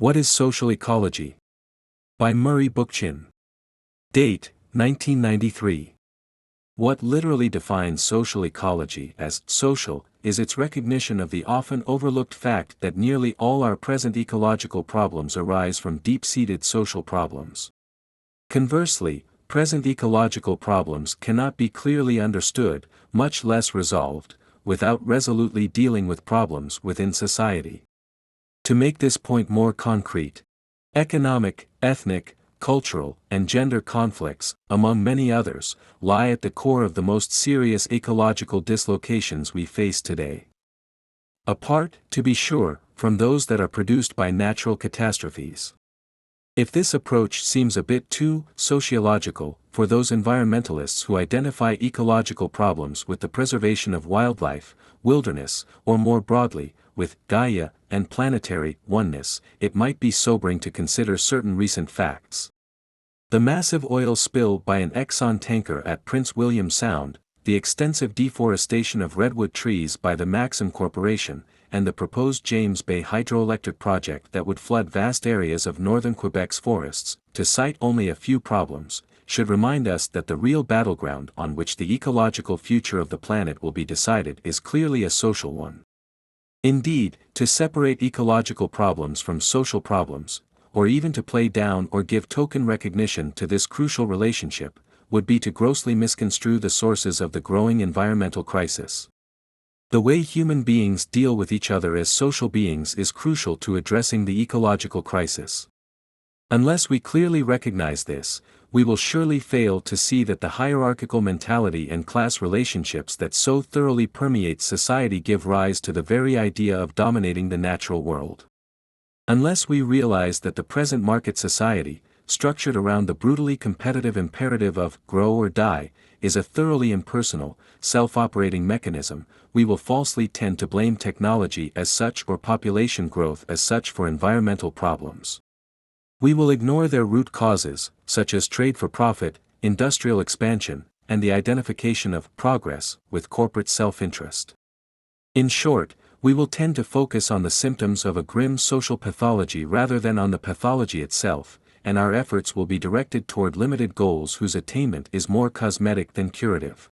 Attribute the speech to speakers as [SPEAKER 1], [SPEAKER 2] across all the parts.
[SPEAKER 1] What is Social Ecology? By Murray Bookchin. Date, 1993. What literally defines social ecology as social is its recognition of the often overlooked fact that nearly all our present ecological problems arise from deep-seated social problems. Conversely, present ecological problems cannot be clearly understood, much less resolved, without resolutely dealing with problems within society. To make this point more concrete, economic, ethnic, cultural, and gender conflicts, among many others, lie at the core of the most serious ecological dislocations we face today. Apart, to be sure, from those that are produced by natural catastrophes. If this approach seems a bit too sociological for those environmentalists who identify ecological problems with the preservation of wildlife, wilderness, or more broadly, with Gaia and planetary oneness, it might be sobering to consider certain recent facts. The massive oil spill by an Exxon tanker at Prince William Sound, the extensive deforestation of redwood trees by the Maxim Corporation, and the proposed James Bay hydroelectric project that would flood vast areas of northern Quebec's forests, to cite only a few problems, should remind us that the real battleground on which the ecological future of the planet will be decided is clearly a social one. Indeed, to separate ecological problems from social problems, or even to play down or give token recognition to this crucial relationship, would be to grossly misconstrue the sources of the growing environmental crisis. The way human beings deal with each other as social beings is crucial to addressing the ecological crisis. Unless we clearly recognize this, we will surely fail to see that the hierarchical mentality and class relationships that so thoroughly permeate society give rise to the very idea of dominating the natural world. Unless we realize that the present market society, structured around the brutally competitive imperative of grow or die, is a thoroughly impersonal, self-operating mechanism, we will falsely tend to blame technology as such or population growth as such for environmental problems. We will ignore their root causes, such as trade for profit, industrial expansion, and the identification of progress with corporate self-interest. In short, we will tend to focus on the symptoms of a grim social pathology rather than on the pathology itself, and our efforts will be directed toward limited goals whose attainment is more cosmetic than curative.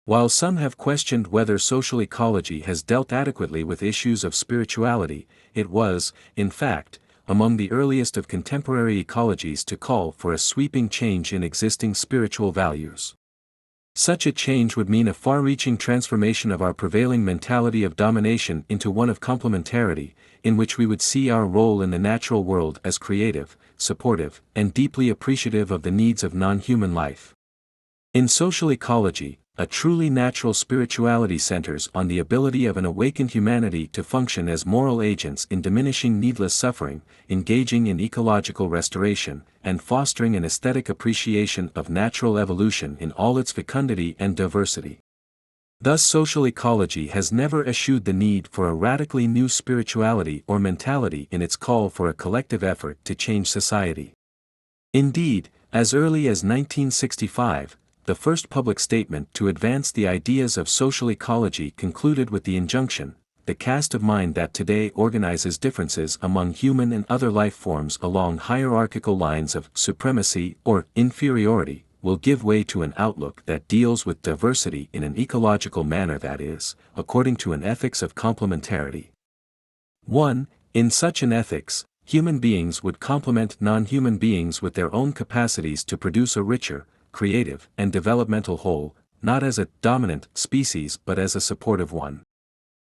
[SPEAKER 1] While some have questioned whether social ecology has dealt adequately with issues of spirituality, it was, in fact, among the earliest of contemporary ecologies to call for a sweeping change in existing spiritual values. Such a change would mean a far-reaching transformation of our prevailing mentality of domination into one of complementarity, in which we would see our role in the natural world as creative, supportive, and deeply appreciative of the needs of non-human life. In social ecology, a truly natural spirituality centers on the ability of an awakened humanity to function as moral agents in diminishing needless suffering, engaging in ecological restoration, and fostering an aesthetic appreciation of natural evolution in all its fecundity and diversity. Thus, social ecology has never eschewed the need for a radically new spirituality or mentality in its call for a collective effort to change society. Indeed, as early as 1965, the first public statement to advance the ideas of social ecology concluded with the injunction, "The cast of mind that today organizes differences among human and other life forms along hierarchical lines of supremacy or inferiority, will give way to an outlook that deals with diversity in an ecological manner that is, according to an ethics of complementarity." 1. In such an ethics, human beings would complement non-human beings with their own capacities to produce a richer, creative, and developmental whole, not as a dominant species but as a supportive one.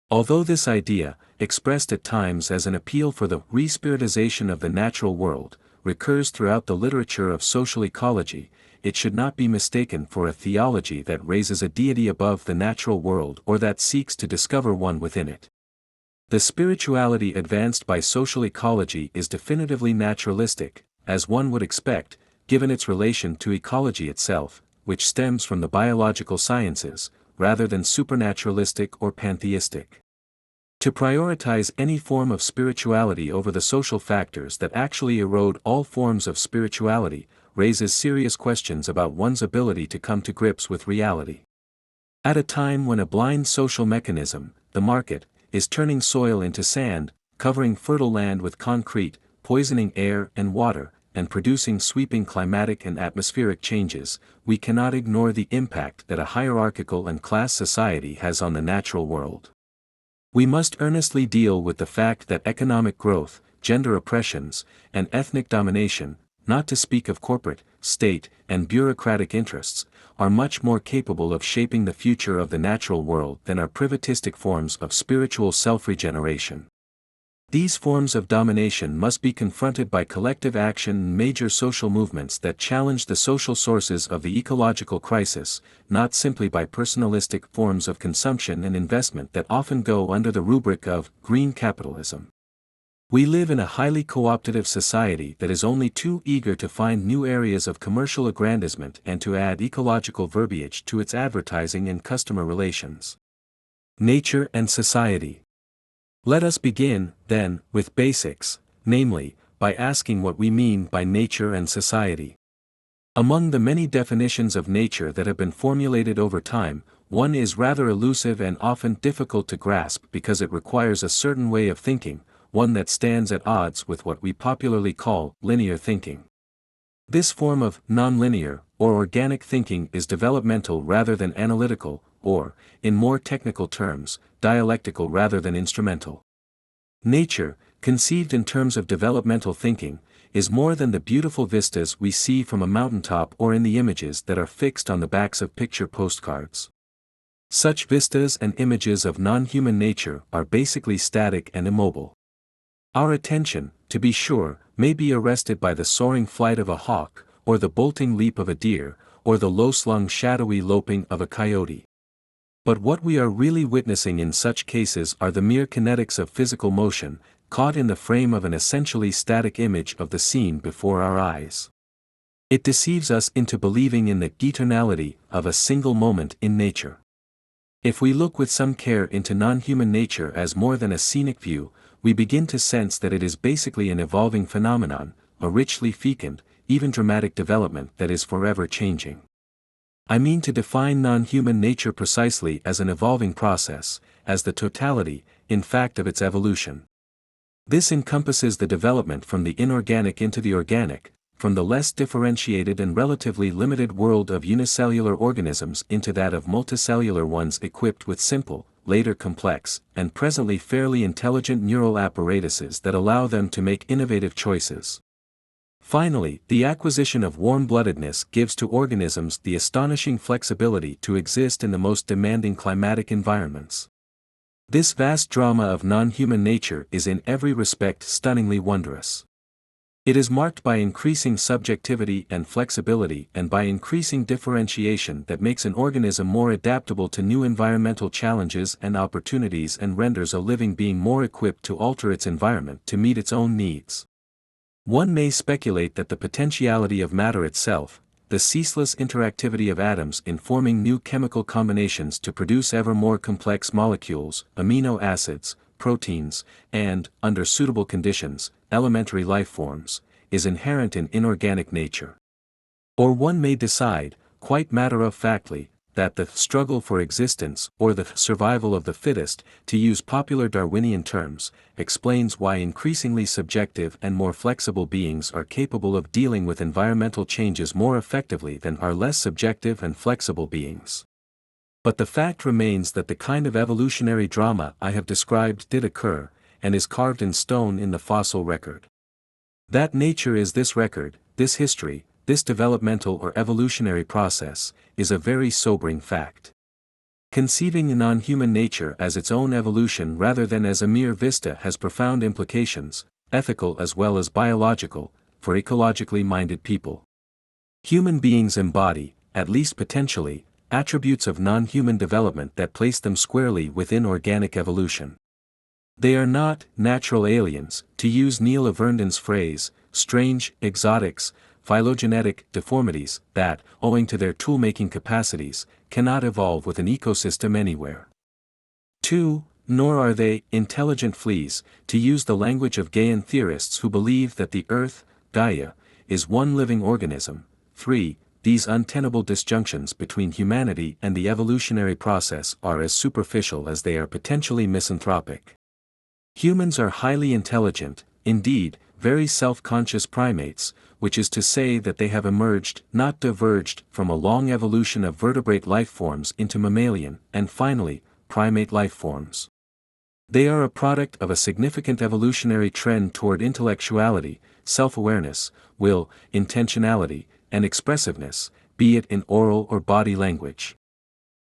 [SPEAKER 1] Although this idea, expressed at times as an appeal for the re-spiritization of the natural world, recurs throughout the literature of social ecology, it should not be mistaken for a theology that raises a deity above the natural world or that seeks to discover one within it. The spirituality advanced by social ecology is definitively naturalistic, as one would expect, given its relation to ecology itself, which stems from the biological sciences, rather than supernaturalistic or pantheistic. To prioritize any form of spirituality over the social factors that actually erode all forms of spirituality, raises serious questions about one's ability to come to grips with reality. At a time when a blind social mechanism, the market, is turning soil into sand, covering fertile land with concrete, poisoning air and water, and producing sweeping climatic and atmospheric changes, we cannot ignore the impact that a hierarchical and class society has on the natural world. We must earnestly deal with the fact that economic growth, gender oppressions, and ethnic domination, not to speak of corporate, state, and bureaucratic interests, are much more capable of shaping the future of the natural world than are privatistic forms of spiritual self-regeneration. These forms of domination must be confronted by collective action and major social movements that challenge the social sources of the ecological crisis, not simply by personalistic forms of consumption and investment that often go under the rubric of green capitalism. We live in a highly cooptative society that is only too eager to find new areas of commercial aggrandizement and to add ecological verbiage to its advertising and customer relations. Nature and society. Let us begin, then, with basics, namely, by asking what we mean by nature and society. Among the many definitions of nature that have been formulated over time, one is rather elusive and often difficult to grasp because it requires a certain way of thinking, one that stands at odds with what we popularly call linear thinking. This form of nonlinear or organic thinking is developmental rather than analytical, or, in more technical terms, dialectical rather than instrumental. Nature, conceived in terms of developmental thinking, is more than the beautiful vistas we see from a mountaintop or in the images that are fixed on the backs of picture postcards. Such vistas and images of non-human nature are basically static and immobile. Our attention, to be sure, may be arrested by the soaring flight of a hawk, or the bolting leap of a deer, or the low-slung shadowy loping of a coyote. But what we are really witnessing in such cases are the mere kinetics of physical motion, caught in the frame of an essentially static image of the scene before our eyes. It deceives us into believing in the eternality of a single moment in nature. If we look with some care into non-human nature as more than a scenic view, we begin to sense that it is basically an evolving phenomenon, a richly fecund, even dramatic development that is forever changing. I mean to define non-human nature precisely as an evolving process, as the totality, in fact, of its evolution. This encompasses the development from the inorganic into the organic, from the less differentiated and relatively limited world of unicellular organisms into that of multicellular ones equipped with simple, later complex, and presently fairly intelligent neural apparatuses that allow them to make innovative choices. Finally, the acquisition of warm-bloodedness gives to organisms the astonishing flexibility to exist in the most demanding climatic environments. This vast drama of non-human nature is in every respect stunningly wondrous. It is marked by increasing subjectivity and flexibility and by increasing differentiation that makes an organism more adaptable to new environmental challenges and opportunities and renders a living being more equipped to alter its environment to meet its own needs. One may speculate that the potentiality of matter itself, the ceaseless interactivity of atoms in forming new chemical combinations to produce ever more complex molecules, amino acids, proteins, and, under suitable conditions, elementary life forms, is inherent in inorganic nature. Or one may decide, quite matter-of-factly, that the struggle for existence, or the survival of the fittest, to use popular Darwinian terms, explains why increasingly subjective and more flexible beings are capable of dealing with environmental changes more effectively than are less subjective and flexible beings. But the fact remains that the kind of evolutionary drama I have described did occur, and is carved in stone in the fossil record. That nature is this record, this history, this developmental or evolutionary process, is a very sobering fact. Conceiving non-human nature as its own evolution rather than as a mere vista has profound implications, ethical as well as biological, for ecologically minded people. Human beings embody, at least potentially, attributes of non-human development that place them squarely within organic evolution. They are not natural aliens, to use Neil Avernden's phrase, strange exotics, phylogenetic deformities that, owing to their tool-making capacities, cannot evolve with an ecosystem anywhere. 2. Nor are they intelligent fleas, to use the language of Gaian theorists who believe that the Earth, Gaia, is one living organism. 3. These untenable disjunctions between humanity and the evolutionary process are as superficial as they are potentially misanthropic. Humans are highly intelligent, indeed, very self-conscious primates, which is to say that they have emerged, not diverged, from a long evolution of vertebrate life forms into mammalian, and finally, primate life forms. They are a product of a significant evolutionary trend toward intellectuality, self-awareness, will, intentionality, and expressiveness, be it in oral or body language.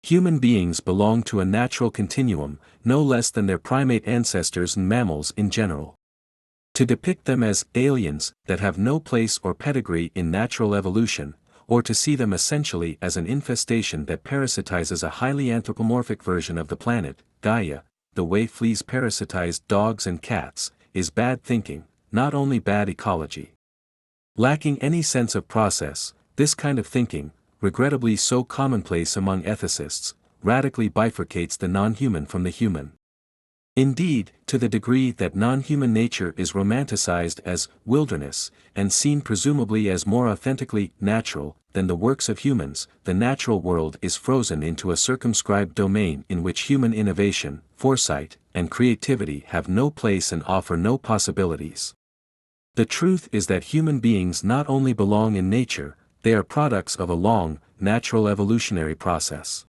[SPEAKER 1] Human beings belong to a natural continuum, no less than their primate ancestors and mammals in general. To depict them as aliens that have no place or pedigree in natural evolution, or to see them essentially as an infestation that parasitizes a highly anthropomorphic version of the planet, Gaia, the way fleas parasitized dogs and cats, is bad thinking, not only bad ecology. Lacking any sense of process, this kind of thinking, regrettably so commonplace among ethicists, radically bifurcates the non-human from the human. Indeed, to the degree that non-human nature is romanticized as wilderness, and seen presumably as more authentically natural than the works of humans, the natural world is frozen into a circumscribed domain in which human innovation, foresight, and creativity have no place and offer no possibilities. The truth is that human beings not only belong in nature, they are products of a long, natural evolutionary process.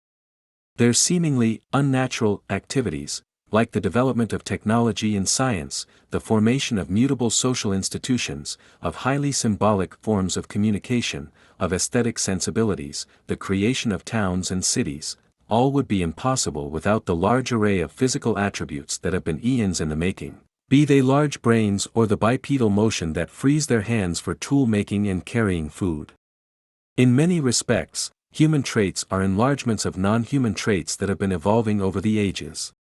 [SPEAKER 1] Their seemingly unnatural activities, like the development of technology and science, the formation of mutable social institutions, of highly symbolic forms of communication, of aesthetic sensibilities, the creation of towns and cities, all would be impossible without the large array of physical attributes that have been eons in the making, be they large brains or the bipedal motion that frees their hands for tool making and carrying food. In many respects, human traits are enlargements of non-human traits that have been evolving over the ages.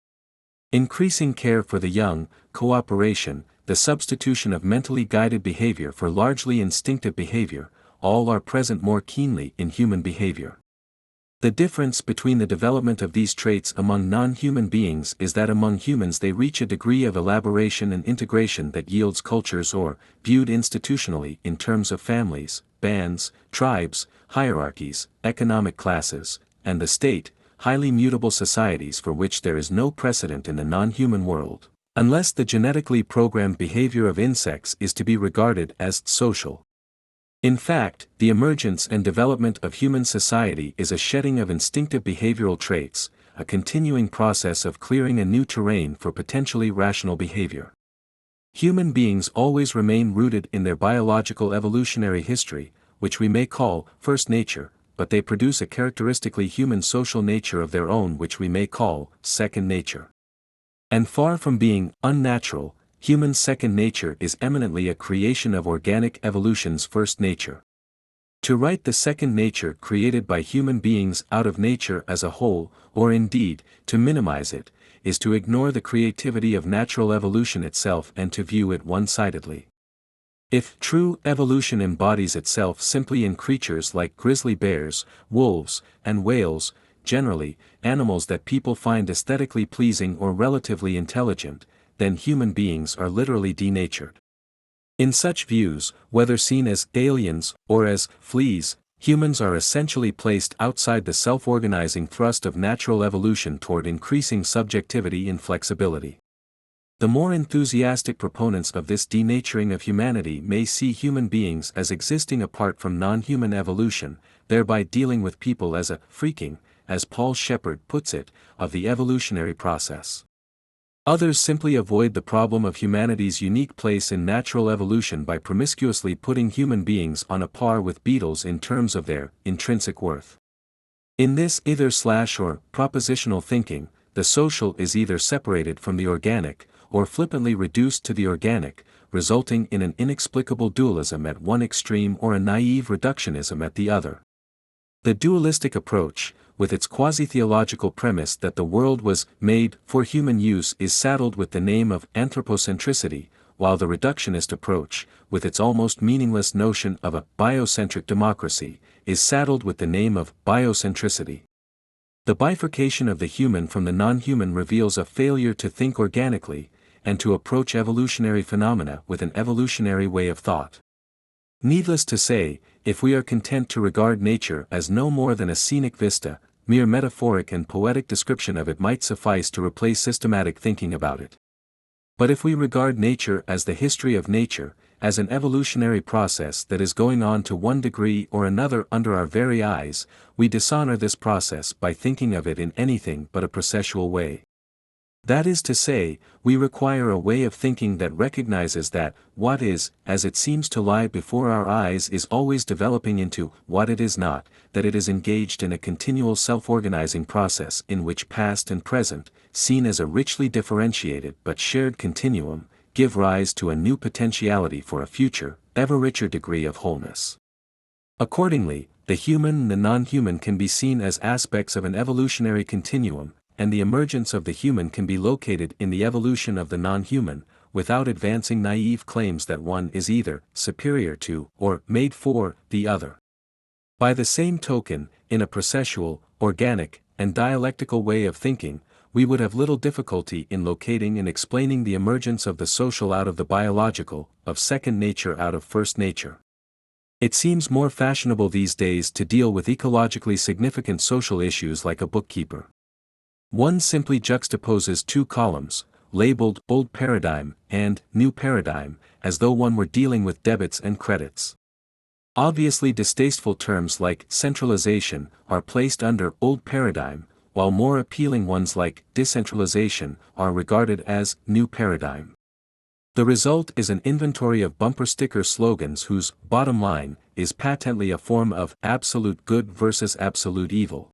[SPEAKER 1] Increasing care for the young, cooperation, the substitution of mentally guided behavior for largely instinctive behavior, all are present more keenly in human behavior. The difference between the development of these traits among non-human beings is that among humans they reach a degree of elaboration and integration that yields cultures or, viewed institutionally in terms of families, bands, tribes, hierarchies, economic classes, and the state, highly mutable societies for which there is no precedent in the non-human world, unless the genetically programmed behavior of insects is to be regarded as social. In fact, the emergence and development of human society is a shedding of instinctive behavioral traits, a continuing process of clearing a new terrain for potentially rational behavior. Human beings always remain rooted in their biological evolutionary history, which we may call first nature, but they produce a characteristically human social nature of their own which we may call second nature. And far from being unnatural, human second nature is eminently a creation of organic evolution's first nature. To write the second nature created by human beings out of nature as a whole, or indeed, to minimize it, is to ignore the creativity of natural evolution itself and to view it one-sidedly. If true evolution embodies itself simply in creatures like grizzly bears, wolves, and whales, generally, animals that people find aesthetically pleasing or relatively intelligent, then human beings are literally denatured. In such views, whether seen as aliens or as fleas, humans are essentially placed outside the self-organizing thrust of natural evolution toward increasing subjectivity and flexibility. The more enthusiastic proponents of this denaturing of humanity may see human beings as existing apart from non-human evolution, thereby dealing with people as a freaking, as Paul Shepard puts it, of the evolutionary process. Others simply avoid the problem of humanity's unique place in natural evolution by promiscuously putting human beings on a par with beetles in terms of their intrinsic worth. In this either/or propositional thinking, the social is either separated from the organic, or flippantly reduced to the organic, resulting in an inexplicable dualism at one extreme or a naive reductionism at the other. The dualistic approach, with its quasi-theological premise that the world was made for human use, is saddled with the name of anthropocentricity, while the reductionist approach, with its almost meaningless notion of a biocentric democracy, is saddled with the name of biocentricity. The bifurcation of the human from the non-human reveals a failure to think organically, and to approach evolutionary phenomena with an evolutionary way of thought. Needless to say, if we are content to regard nature as no more than a scenic vista, mere metaphoric and poetic description of it might suffice to replace systematic thinking about it. But if we regard nature as the history of nature, as an evolutionary process that is going on to one degree or another under our very eyes, we dishonor this process by thinking of it in anything but a processual way. That is to say, we require a way of thinking that recognizes that what is, as it seems to lie before our eyes, is always developing into what it is not, that it is engaged in a continual self-organizing process in which past and present, seen as a richly differentiated but shared continuum, give rise to a new potentiality for a future, ever richer degree of wholeness. Accordingly, the human and the non-human can be seen as aspects of an evolutionary continuum, and the emergence of the human can be located in the evolution of the non-human, without advancing naive claims that one is either superior to or made for the other. By the same token, in a processual, organic, and dialectical way of thinking, we would have little difficulty in locating and explaining the emergence of the social out of the biological, of second nature out of first nature. It seems more fashionable these days to deal with ecologically significant social issues like a bookkeeper. One simply juxtaposes two columns, labeled Old Paradigm and New Paradigm, as though one were dealing with debits and credits. Obviously distasteful terms like centralization are placed under Old Paradigm, while more appealing ones like decentralization are regarded as New Paradigm. The result is an inventory of bumper sticker slogans whose bottom line is patently a form of absolute good versus absolute evil.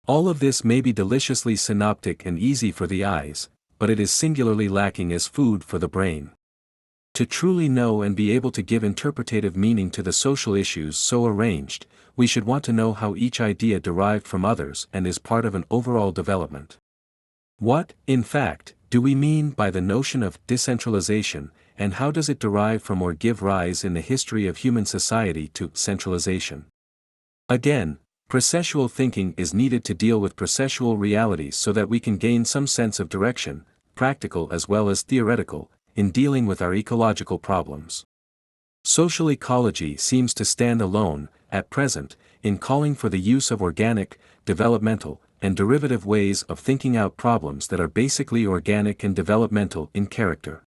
[SPEAKER 1] All of this may be deliciously synoptic and easy for the eyes, but it is singularly lacking as food for the brain. To truly know and be able to give interpretative meaning to the social issues so arranged, we should want to know how each idea derived from others and is part of an overall development. What, in fact, do we mean by the notion of decentralization, and how does it derive from or give rise in the history of human society to centralization? Again, processual thinking is needed to deal with processual realities so that we can gain some sense of direction, practical as well as theoretical, in dealing with our ecological problems. Social ecology seems to stand alone, at present, in calling for the use of organic, developmental, and derivative ways of thinking out problems that are basically organic and developmental in character.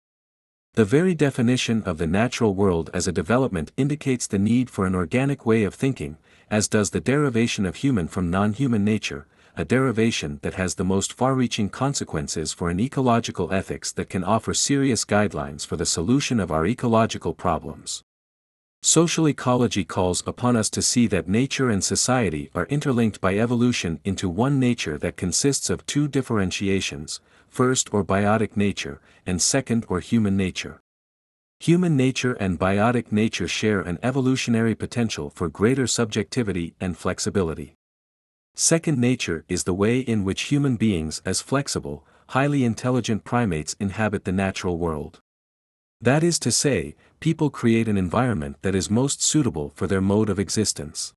[SPEAKER 1] The very definition of the natural world as a development indicates the need for an organic way of thinking, as does the derivation of human from non-human nature, a derivation that has the most far-reaching consequences for an ecological ethics that can offer serious guidelines for the solution of our ecological problems. Social ecology calls upon us to see that nature and society are interlinked by evolution into one nature that consists of two differentiations, first or biotic nature, and second or human nature. Human nature and biotic nature share an evolutionary potential for greater subjectivity and flexibility. Second nature is the way in which human beings as flexible, highly intelligent primates inhabit the natural world. That is to say, people create an environment that is most suitable for their mode of existence.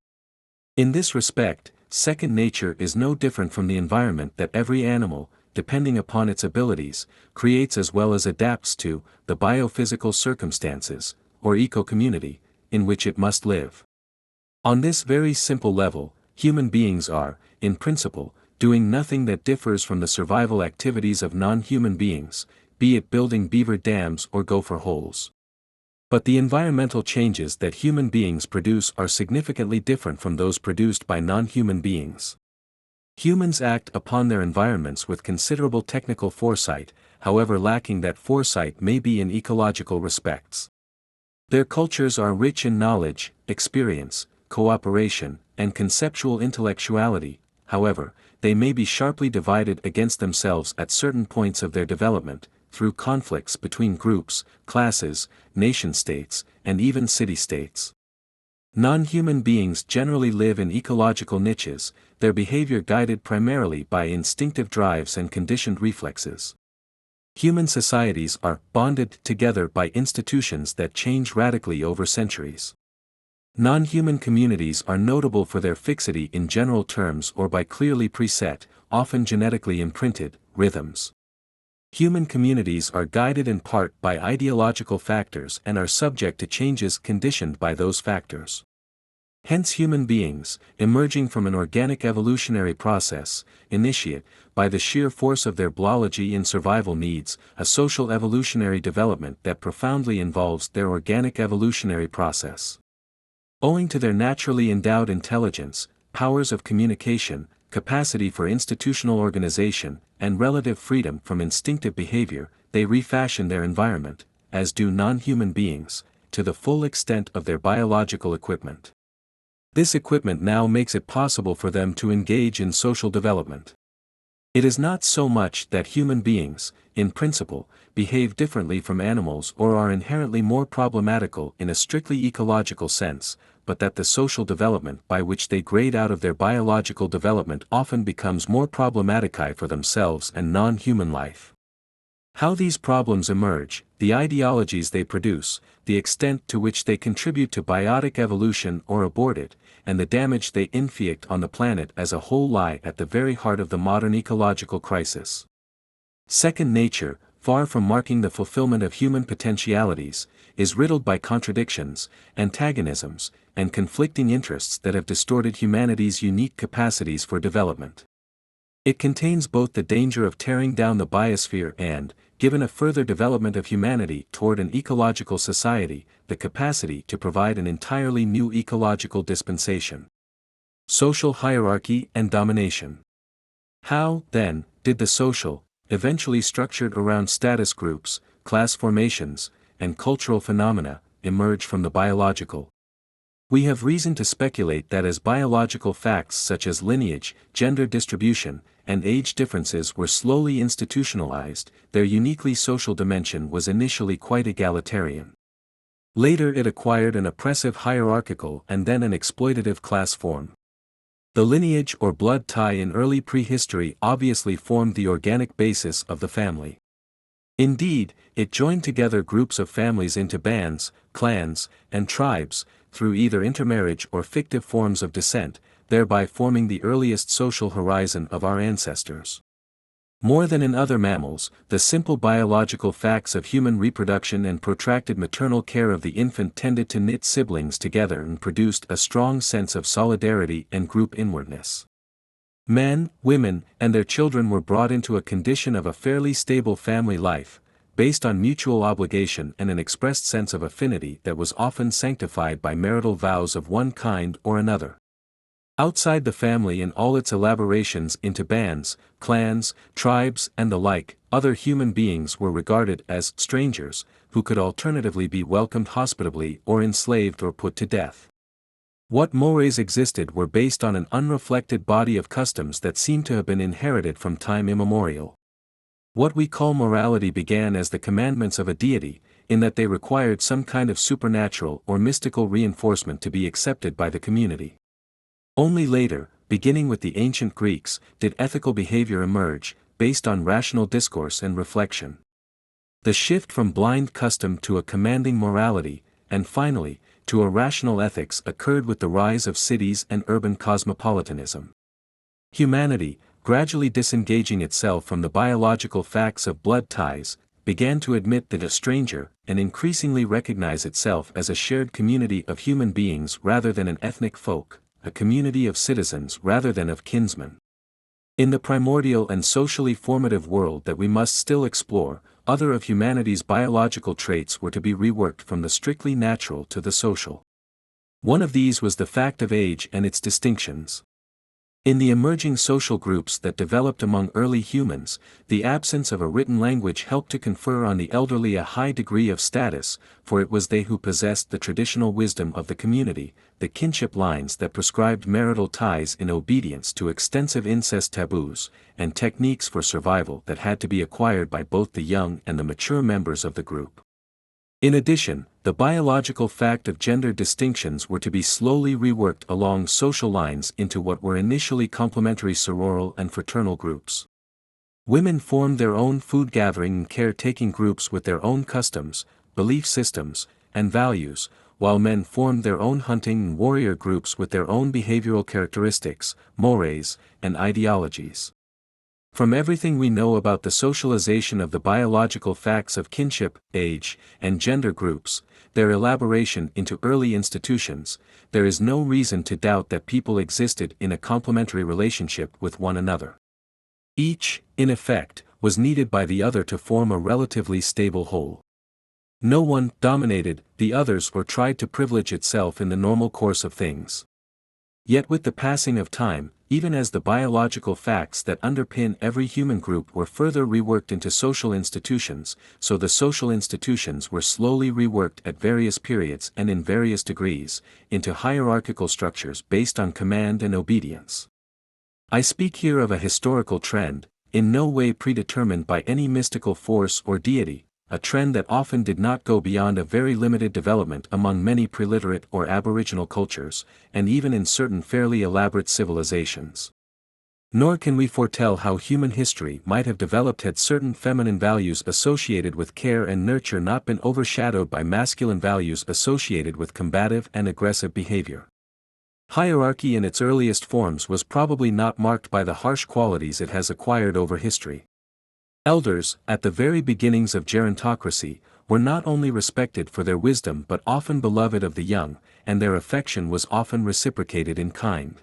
[SPEAKER 1] In this respect, second nature is no different from the environment that every animal, depending upon its abilities, creates as well as adapts to the biophysical circumstances, or eco-community, in which it must live. On this very simple level, human beings are, in principle, doing nothing that differs from the survival activities of non-human beings, be it building beaver dams or gopher holes. But the environmental changes that human beings produce are significantly different from those produced by non-human beings. Humans act upon their environments with considerable technical foresight, however lacking that foresight may be in ecological respects. Their cultures are rich in knowledge, experience, cooperation, and conceptual intellectuality, however, they may be sharply divided against themselves at certain points of their development, through conflicts between groups, classes, nation-states, and even city-states. Non-human beings generally live in ecological niches, their behavior guided primarily by instinctive drives and conditioned reflexes. Human societies are bonded together by institutions that change radically over centuries. Non-human communities are notable for their fixity in general terms or by clearly preset, often genetically imprinted, rhythms. Human communities are guided in part by ideological factors and are subject to changes conditioned by those factors. Hence human beings, emerging from an organic evolutionary process, initiate, by the sheer force of their biology and survival needs, a social evolutionary development that profoundly involves their organic evolutionary process. Owing to their naturally endowed intelligence, powers of communication, capacity for institutional organization, and relative freedom from instinctive behavior, they refashion their environment, as do non-human beings, to the full extent of their biological equipment. This equipment now makes it possible for them to engage in social development. It is not so much that human beings, in principle, behave differently from animals or are inherently more problematical in a strictly ecological sense, but that the social development by which they grade out of their biological development often becomes more problematical for themselves and non-human life. How these problems emerge, the ideologies they produce, the extent to which they contribute to biotic evolution or abort it, and the damage they inflict on the planet as a whole lie at the very heart of the modern ecological crisis. Second nature, far from marking the fulfillment of human potentialities, is riddled by contradictions, antagonisms, and conflicting interests that have distorted humanity's unique capacities for development. It contains both the danger of tearing down the biosphere and, given a further development of humanity toward an ecological society, the capacity to provide an entirely new ecological dispensation. Social hierarchy and domination. How, then, did the social, eventually structured around status groups, class formations, and cultural phenomena, emerge from the biological? We have reason to speculate that as biological facts such as lineage, gender distribution, and age differences were slowly institutionalized, their uniquely social dimension was initially quite egalitarian. Later it acquired an oppressive hierarchical and then an exploitative class form. The lineage or blood tie in early prehistory obviously formed the organic basis of the family. Indeed, it joined together groups of families into bands, clans, and tribes, through either intermarriage or fictive forms of descent, thereby forming the earliest social horizon of our ancestors. More than in other mammals, the simple biological facts of human reproduction and protracted maternal care of the infant tended to knit siblings together and produced a strong sense of solidarity and group inwardness. Men, women, and their children were brought into a condition of a fairly stable family life, based on mutual obligation and an expressed sense of affinity that was often sanctified by marital vows of one kind or another. Outside the family in all its elaborations into bands, clans, tribes and the like, other human beings were regarded as strangers, who could alternatively be welcomed hospitably or enslaved or put to death. What mores existed were based on an unreflected body of customs that seem to have been inherited from time immemorial. What we call morality began as the commandments of a deity, in that they required some kind of supernatural or mystical reinforcement to be accepted by the community. Only later, beginning with the ancient Greeks, did ethical behavior emerge, based on rational discourse and reflection. The shift from blind custom to a commanding morality, and finally, to a rational ethics occurred with the rise of cities and urban cosmopolitanism. Humanity, gradually disengaging itself from the biological facts of blood ties, began to admit that a stranger, and increasingly recognize itself as a shared community of human beings rather than an ethnic folk, a community of citizens rather than of kinsmen. In the primordial and socially formative world that we must still explore, other of humanity's biological traits were to be reworked from the strictly natural to the social. One of these was the fact of age and its distinctions. In the emerging social groups that developed among early humans, the absence of a written language helped to confer on the elderly a high degree of status, for it was they who possessed the traditional wisdom of the community, the kinship lines that prescribed marital ties in obedience to extensive incest taboos, and techniques for survival that had to be acquired by both the young and the mature members of the group. In addition, the biological fact of gender distinctions were to be slowly reworked along social lines into what were initially complementary sororal and fraternal groups. Women formed their own food-gathering and care-taking groups with their own customs, belief systems, and values, while men formed their own hunting and warrior groups with their own behavioral characteristics, mores, and ideologies. From everything we know about the socialization of the biological facts of kinship, age, and gender groups, their elaboration into early institutions, there is no reason to doubt that people existed in a complementary relationship with one another. Each, in effect, was needed by the other to form a relatively stable whole. No one dominated the others or tried to privilege itself in the normal course of things. Yet with the passing of time, even as the biological facts that underpin every human group were further reworked into social institutions, so the social institutions were slowly reworked at various periods and in various degrees, into hierarchical structures based on command and obedience. I speak here of a historical trend, in no way predetermined by any mystical force or deity, a trend that often did not go beyond a very limited development among many preliterate or aboriginal cultures, and even in certain fairly elaborate civilizations. Nor can we foretell how human history might have developed had certain feminine values associated with care and nurture not been overshadowed by masculine values associated with combative and aggressive behavior. Hierarchy in its earliest forms was probably not marked by the harsh qualities it has acquired over history. Elders, at the very beginnings of gerontocracy, were not only respected for their wisdom but often beloved of the young, and their affection was often reciprocated in kind.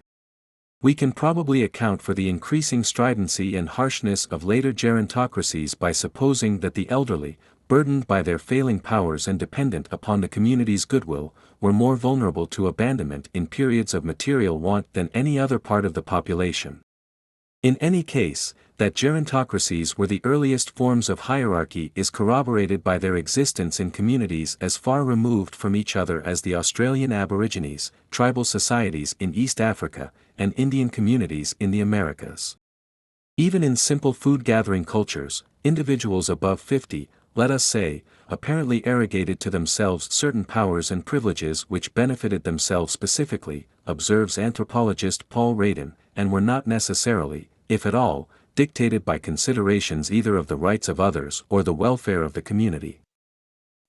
[SPEAKER 1] We can probably account for the increasing stridency and harshness of later gerontocracies by supposing that the elderly, burdened by their failing powers and dependent upon the community's goodwill, were more vulnerable to abandonment in periods of material want than any other part of the population. In any case, that gerontocracies were the earliest forms of hierarchy is corroborated by their existence in communities as far removed from each other as the Australian Aborigines, tribal societies in East Africa, and Indian communities in the Americas. Even in simple food-gathering cultures, individuals above 50, let us say, apparently arrogated to themselves certain powers and privileges which benefited themselves specifically, observes anthropologist Paul Radin, and were not necessarily, if at all, dictated by considerations either of the rights of others or the welfare of the community.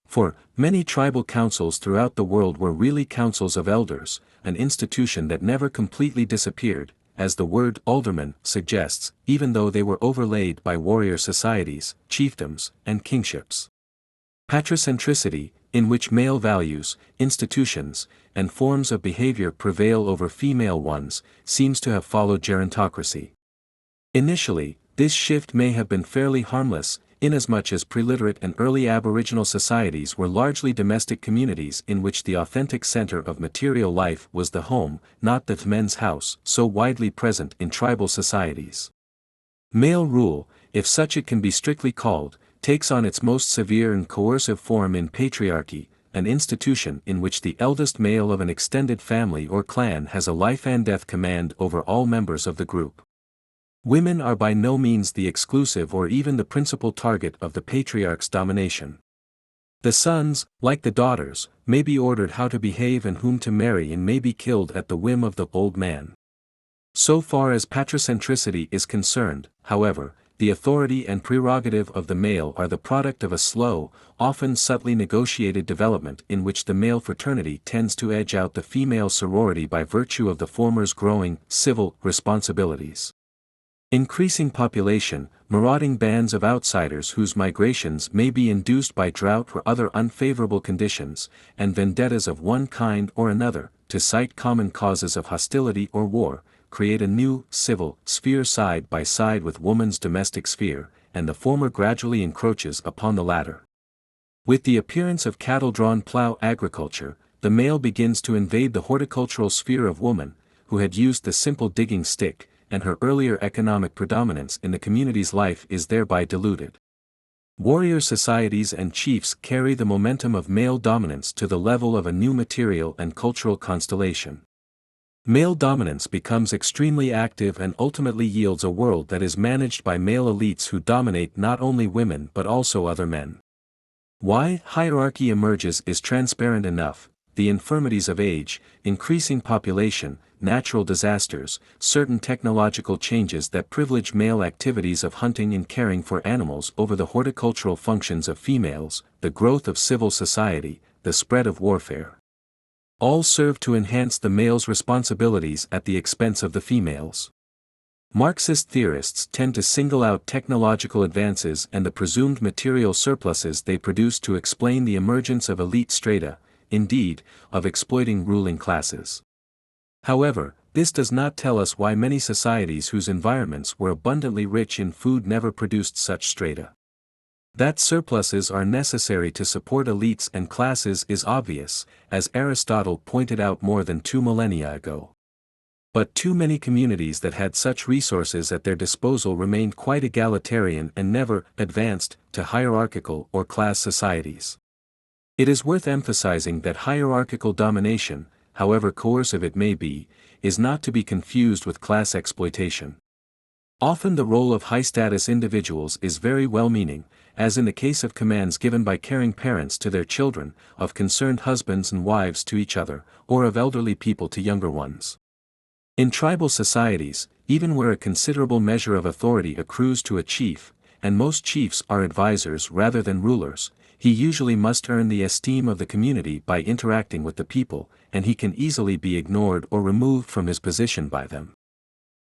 [SPEAKER 1] For many tribal councils throughout the world were really councils of elders, an institution that never completely disappeared, as the word alderman suggests, even though they were overlaid by warrior societies, chiefdoms, and kingships. Patricentricity, in which male values, institutions, and forms of behavior prevail over female ones, seems to have followed gerontocracy. Initially, this shift may have been fairly harmless, inasmuch as preliterate and early Aboriginal societies were largely domestic communities in which the authentic center of material life was the home, not the men's house, so widely present in tribal societies. Male rule, if such it can be strictly called, takes on its most severe and coercive form in patriarchy, an institution in which the eldest male of an extended family or clan has a life-and-death command over all members of the group. Women are by no means the exclusive or even the principal target of the patriarch's domination. The sons, like the daughters, may be ordered how to behave and whom to marry and may be killed at the whim of the old man. So far as patricentricity is concerned, however, the authority and prerogative of the male are the product of a slow, often subtly negotiated development in which the male fraternity tends to edge out the female sorority by virtue of the former's growing, civil, responsibilities. Increasing population, marauding bands of outsiders whose migrations may be induced by drought or other unfavorable conditions, and vendettas of one kind or another, to cite common causes of hostility or war, create a new, civil, sphere side by side with woman's domestic sphere, and the former gradually encroaches upon the latter. With the appearance of cattle-drawn plow agriculture, the male begins to invade the horticultural sphere of woman, who had used the simple digging stick, and her earlier economic predominance in the community's life is thereby diluted. Warrior societies and chiefs carry the momentum of male dominance to the level of a new material and cultural constellation. Male dominance becomes extremely active and ultimately yields a world that is managed by male elites who dominate not only women but also other men. Why hierarchy emerges is transparent enough: the infirmities of age, increasing population, natural disasters, certain technological changes that privilege male activities of hunting and caring for animals over the horticultural functions of females, the growth of civil society, the spread of warfare. All serve to enhance the male's responsibilities at the expense of the females. Marxist theorists tend to single out technological advances and the presumed material surpluses they produce to explain the emergence of elite strata, indeed, of exploiting ruling classes. However, this does not tell us why many societies whose environments were abundantly rich in food never produced such strata. That surpluses are necessary to support elites and classes is obvious, as Aristotle pointed out more than 2 millennia ago. But too many communities that had such resources at their disposal remained quite egalitarian and never advanced to hierarchical or class societies. It is worth emphasizing that hierarchical domination, however coercive it may be, is not to be confused with class exploitation. Often the role of high-status individuals is very well-meaning, as in the case of commands given by caring parents to their children, of concerned husbands and wives to each other, or of elderly people to younger ones. In tribal societies, even where a considerable measure of authority accrues to a chief, and most chiefs are advisors rather than rulers, he usually must earn the esteem of the community by interacting with the people, and he can easily be ignored or removed from his position by them.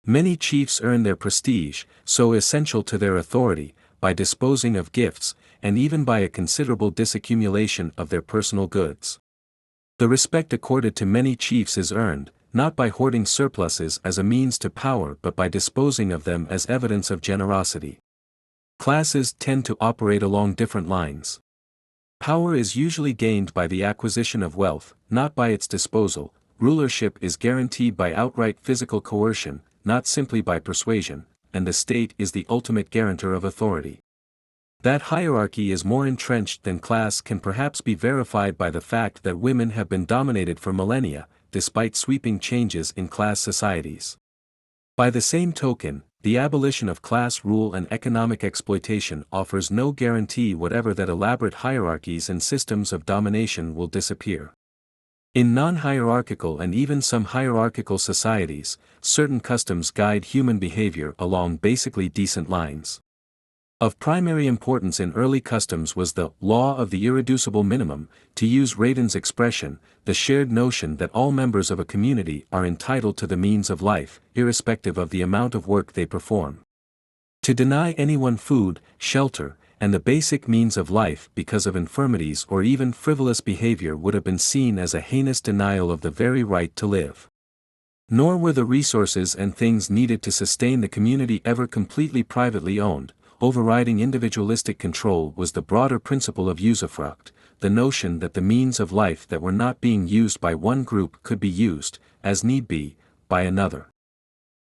[SPEAKER 1] Many chiefs earn their prestige, so essential to their authority, by disposing of gifts, and even by a considerable disaccumulation of their personal goods. The respect accorded to many chiefs is earned, not by hoarding surpluses as a means to power but by disposing of them as evidence of generosity. Classes tend to operate along different lines. Power is usually gained by the acquisition of wealth, not by its disposal. Rulership is guaranteed by outright physical coercion, not simply by persuasion, and the state is the ultimate guarantor of authority. That hierarchy is more entrenched than class can perhaps be verified by the fact that women have been dominated for millennia, despite sweeping changes in class societies. By the same token, the abolition of class rule and economic exploitation offers no guarantee whatever that elaborate hierarchies and systems of domination will disappear. In non-hierarchical and even some hierarchical societies, certain customs guide human behavior along basically decent lines. Of primary importance in early customs was the law of the irreducible minimum, to use Radin's expression, the shared notion that all members of a community are entitled to the means of life, irrespective of the amount of work they perform. To deny anyone food, shelter, and the basic means of life because of infirmities or even frivolous behavior would have been seen as a heinous denial of the very right to live. Nor were the resources and things needed to sustain the community ever completely privately owned. Overriding individualistic control was the broader principle of usufruct, the notion that the means of life that were not being used by one group could be used, as need be, by another.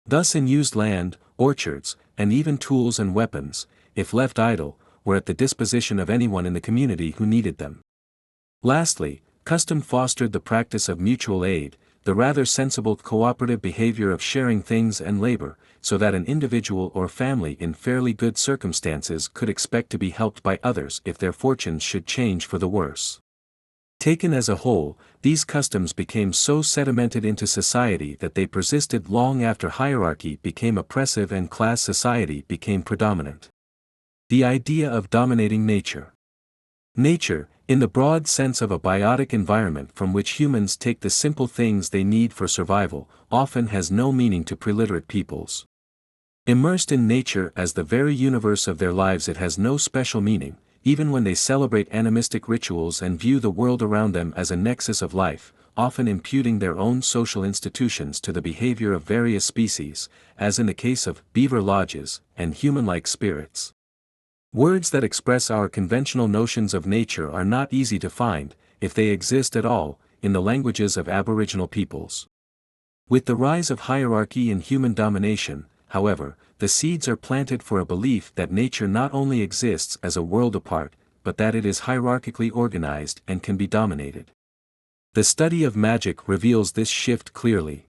[SPEAKER 1] Thus unused land, orchards, and even tools and weapons, if left idle, were at the disposition of anyone in the community who needed them. Lastly, custom fostered the practice of mutual aid, the rather sensible cooperative behavior of sharing things and labor, so that an individual or family in fairly good circumstances could expect to be helped by others if their fortunes should change for the worse. Taken as a whole, these customs became so sedimented into society that they persisted long after hierarchy became oppressive and class society became predominant. The idea of dominating nature. Nature, in the broad sense of a biotic environment from which humans take the simple things they need for survival, often has no meaning to preliterate peoples. Immersed in nature as the very universe of their lives, it has no special meaning, even when they celebrate animistic rituals and view the world around them as a nexus of life, often imputing their own social institutions to the behavior of various species, as in the case of beaver lodges and human-like spirits. Words that express our conventional notions of nature are not easy to find, if they exist at all, in the languages of Aboriginal peoples. With the rise of hierarchy and human domination, however, the seeds are planted for a belief that nature not only exists as a world apart, but that it is hierarchically organized and can be dominated. The study of magic reveals this shift clearly.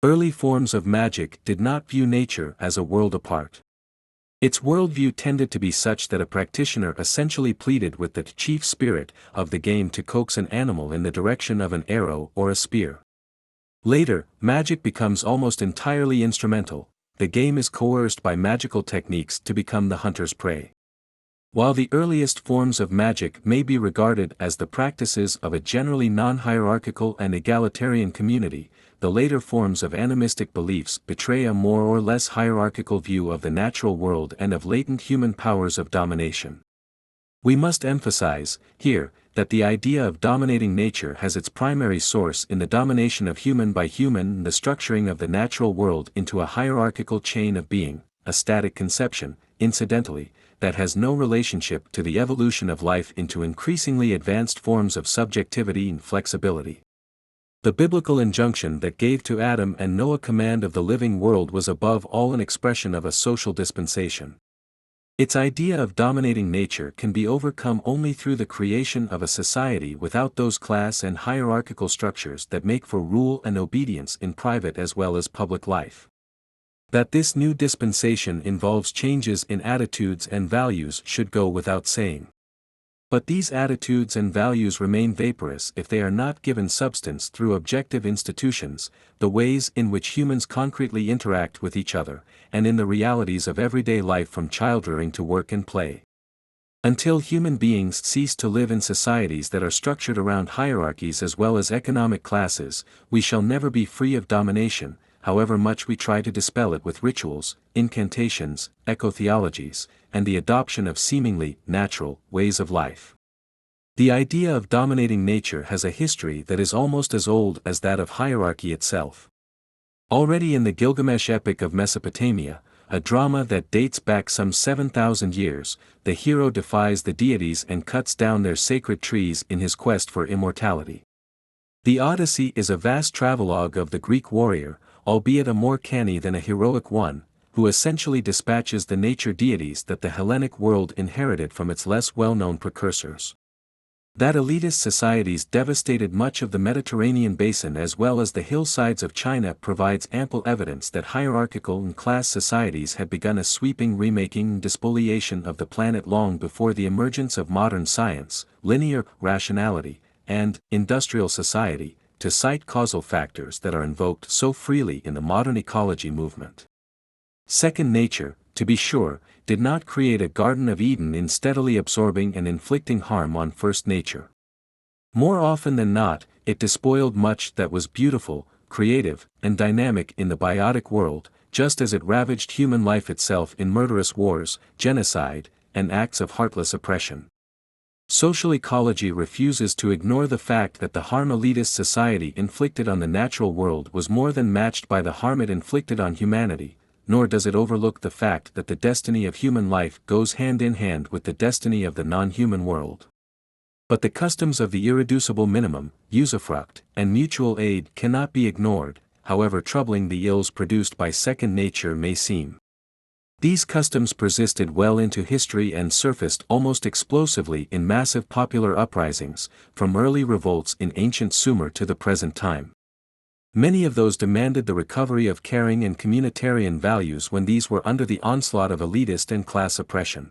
[SPEAKER 1] Early forms of magic did not view nature as a world apart. Its worldview tended to be such that a practitioner essentially pleaded with the chief spirit of the game to coax an animal in the direction of an arrow or a spear. Later, magic becomes almost entirely instrumental. The game is coerced by magical techniques to become the hunter's prey. While the earliest forms of magic may be regarded as the practices of a generally non-hierarchical and egalitarian community, the later forms of animistic beliefs betray a more or less hierarchical view of the natural world and of latent human powers of domination. We must emphasize, here, that the idea of dominating nature has its primary source in the domination of human by human and the structuring of the natural world into a hierarchical chain of being, a static conception, incidentally, that has no relationship to the evolution of life into increasingly advanced forms of subjectivity and flexibility. The biblical injunction that gave to Adam and Noah command of the living world was above all an expression of a social dispensation. Its idea of dominating nature can be overcome only through the creation of a society without those class and hierarchical structures that make for rule and obedience in private as well as public life. That this new dispensation involves changes in attitudes and values should go without saying. But these attitudes and values remain vaporous if they are not given substance through objective institutions, the ways in which humans concretely interact with each other, and in the realities of everyday life from childrearing to work and play. Until human beings cease to live in societies that are structured around hierarchies as well as economic classes, we shall never be free of domination, however much we try to dispel it with rituals, incantations, eco-theologies, and the adoption of seemingly natural ways of life. The idea of dominating nature has a history that is almost as old as that of hierarchy itself. Already in the Gilgamesh epic of Mesopotamia, a drama that dates back some 7,000 years, the hero defies the deities and cuts down their sacred trees in his quest for immortality. The Odyssey is a vast travelogue of the Greek warrior, albeit a more canny than a heroic one, who essentially dispatches the nature deities that the Hellenic world inherited from its less well-known precursors. That elitist societies devastated much of the Mediterranean basin as well as the hillsides of China provides ample evidence that hierarchical and class societies had begun a sweeping remaking and despoliation of the planet long before the emergence of modern science, linear rationality, and industrial society, to cite causal factors that are invoked so freely in the modern ecology movement. Second nature, to be sure, did not create a Garden of Eden in steadily absorbing and inflicting harm on first nature. More often than not, it despoiled much that was beautiful, creative, and dynamic in the biotic world, just as it ravaged human life itself in murderous wars, genocide, and acts of heartless oppression. Social ecology refuses to ignore the fact that the harm elitist society inflicted on the natural world was more than matched by the harm it inflicted on humanity, nor does it overlook the fact that the destiny of human life goes hand in hand with the destiny of the non-human world. But the customs of the irreducible minimum, usufruct, and mutual aid cannot be ignored, however troubling the ills produced by second nature may seem. These customs persisted well into history and surfaced almost explosively in massive popular uprisings, from early revolts in ancient Sumer to the present time. Many of those demanded the recovery of caring and communitarian values when these were under the onslaught of elitist and class oppression.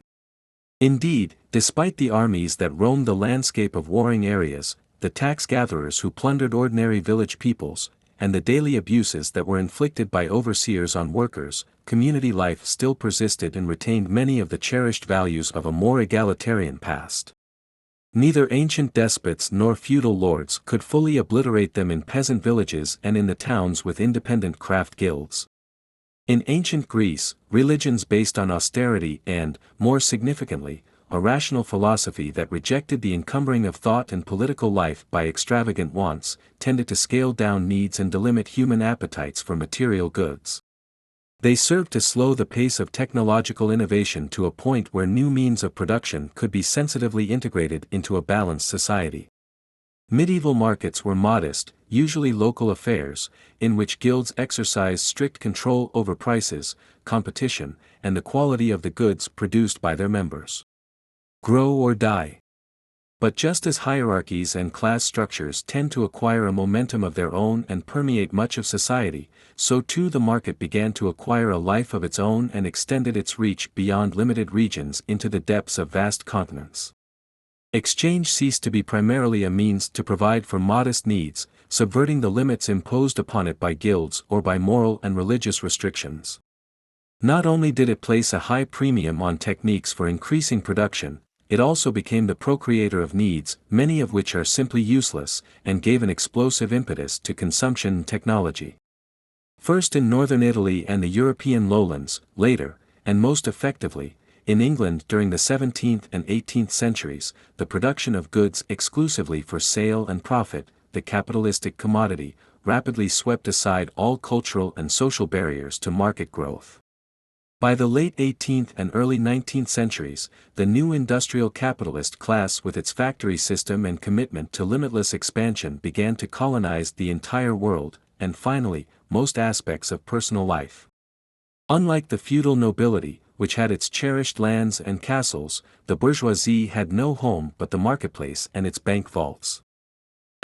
[SPEAKER 1] Indeed, despite the armies that roamed the landscape of warring areas, the tax-gatherers who plundered ordinary village peoples, and the daily abuses that were inflicted by overseers on workers, community life still persisted and retained many of the cherished values of a more egalitarian past. Neither ancient despots nor feudal lords could fully obliterate them in peasant villages and in the towns with independent craft guilds. In ancient Greece, religions based on austerity and, more significantly, a rational philosophy that rejected the encumbering of thought and political life by extravagant wants, tended to scale down needs and delimit human appetites for material goods. They served to slow the pace of technological innovation to a point where new means of production could be sensitively integrated into a balanced society. Medieval markets were modest, usually local affairs, in which guilds exercised strict control over prices, competition, and the quality of the goods produced by their members. Grow or die. But just as hierarchies and class structures tend to acquire a momentum of their own and permeate much of society, so too the market began to acquire a life of its own and extended its reach beyond limited regions into the depths of vast continents. Exchange ceased to be primarily a means to provide for modest needs, subverting the limits imposed upon it by guilds or by moral and religious restrictions. Not only did it place a high premium on techniques for increasing production, it also became the procreator of needs, many of which are simply useless, and gave an explosive impetus to consumption and technology. First in northern Italy and the European lowlands, later, and most effectively, in England during the 17th and 18th centuries, the production of goods exclusively for sale and profit, the capitalistic commodity, rapidly swept aside all cultural and social barriers to market growth. By the late 18th and early 19th centuries, the new industrial capitalist class with its factory system and commitment to limitless expansion began to colonize the entire world, and finally, most aspects of personal life. Unlike the feudal nobility, which had its cherished lands and castles, the bourgeoisie had no home but the marketplace and its bank vaults.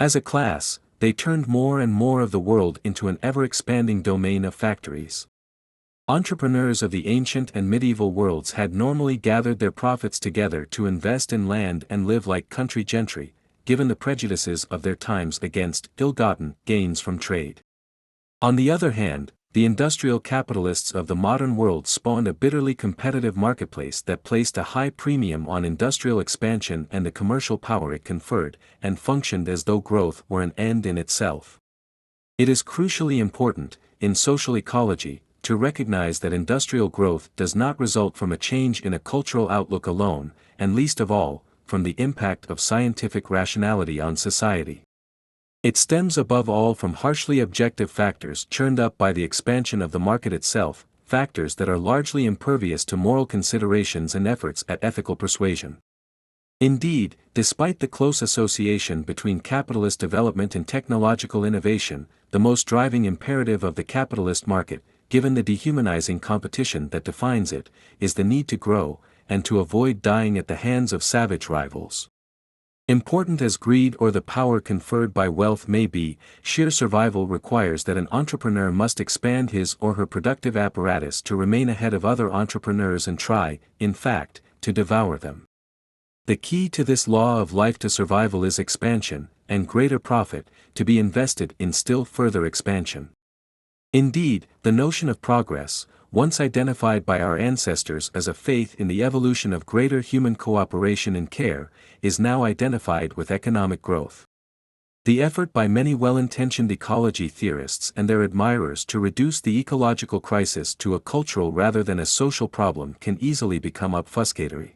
[SPEAKER 1] As a class, they turned more and more of the world into an ever-expanding domain of factories. Entrepreneurs of the ancient and medieval worlds had normally gathered their profits together to invest in land and live like country gentry, given the prejudices of their times against ill-gotten gains from trade. On the other hand, the industrial capitalists of the modern world spawned a bitterly competitive marketplace that placed a high premium on industrial expansion and the commercial power it conferred, and functioned as though growth were an end in itself. It is crucially important, in social ecology, to recognize that industrial growth does not result from a change in a cultural outlook alone, and least of all, from the impact of scientific rationality on society. It stems above all from harshly objective factors churned up by the expansion of the market itself, factors that are largely impervious to moral considerations and efforts at ethical persuasion. Indeed, despite the close association between capitalist development and technological innovation, the most driving imperative of the capitalist market, given the dehumanizing competition that defines it, is the need to grow, and to avoid dying at the hands of savage rivals. Important as greed or the power conferred by wealth may be, sheer survival requires that an entrepreneur must expand his or her productive apparatus to remain ahead of other entrepreneurs and try, in fact, to devour them. The key to this law of life to survival is expansion, and greater profit, to be invested in still further expansion. Indeed, the notion of progress, once identified by our ancestors as a faith in the evolution of greater human cooperation and care, is now identified with economic growth. The effort by many well-intentioned ecology theorists and their admirers to reduce the ecological crisis to a cultural rather than a social problem can easily become obfuscatory.